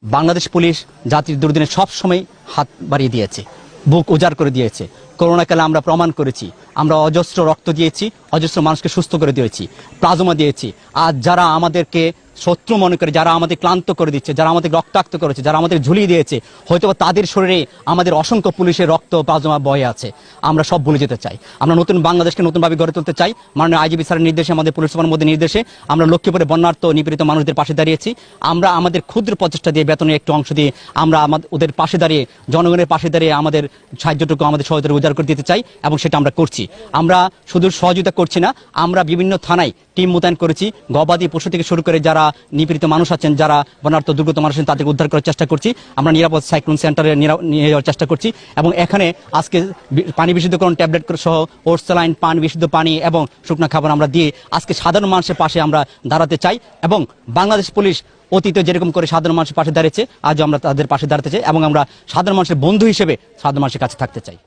Bangladesh police জাতির দুর্দিনে সব সময় হাত বাড়িয়ে দিয়েছে, বুক উজাড় করে দিয়েছে। করোনাকালে আমরা প্রমাণ করেছি, আমরা অজস্র রক্ত দিয়েছি, অজস্র মানুষকে সুস্থ করে দিয়েছি, প্লাজমা দিয়েছি। আর যারা আমাদেরকে শত্রু মনে করে, যারা আমাদের ক্লান্ত করে দিচ্ছে, যারা আমাদের রক্তাক্ত করেছে, যারা আমাদের ঝুলিয়ে দিয়েছে, হয়তো তাদের শরীরে আমাদের অসংখ্য পুলিশের রক্ত প্লাজমা বয়ে আছে। আমরা সব ভুলে যেতে চাই। আমরা নতুন বাংলাদেশকে নতুনভাবে গড়ে তুলতে চাই। মাননীয় আইজিপি স্যারের নির্দেশে, আমাদের পুলিশ সুপারের মধ্যে নির্দেশে আমরা লক্ষ্মীপুরে বন্যার্ত নিপীড়িত মানুষদের পাশে দাঁড়িয়েছি। আমরা আমাদের ক্ষুদ্র প্রচেষ্টা দিয়ে, বেতনের একটু অংশ দিয়ে আমরা ওদের পাশে দাঁড়িয়ে, জনগণের পাশে দাঁড়িয়ে আমাদের সাহায্যটুকু, আমাদের সহায়তা উজাড় করে দিতে চাই, এবং সেটা আমরা করছি। আমরা শুধু সহযোগিতা করছি না, আমরা বিভিন্ন থানায় টিম মোতায়েন করেছি। গবাদি পশু থেকে শুরু করে যারা নিপীড়িত মানুষ আছেন, যারা বন্যার্ত দুর্গত মানুষ আছেন, তাদেরকে উদ্ধার করার চেষ্টা করছি। আমরা নিরাপদ সাইক্লোন সেন্টারে নিয়ে যাওয়ার চেষ্টা করছি। এবং এখানে আজকে পানি বিশুদ্ধকরণ ট্যাবলেট সহ ওটস স্যালাইন, পানি, বিশুদ্ধ পানি এবং শুকনো খাবার আমরা দিয়ে আজকে সাধারণ মানুষের পাশে আমরা দাঁড়াতে চাই। এবং বাংলাদেশ পুলিশ অতীতে যেরকম করে সাধারণ মানুষের পাশে দাঁড়িয়েছে, আজও আমরা তাদের পাশে দাঁড়াতে চাই, এবং আমরা সাধারণ মানুষের বন্ধু হিসেবে সাধারণ মানুষের কাছে থাকতে চাই।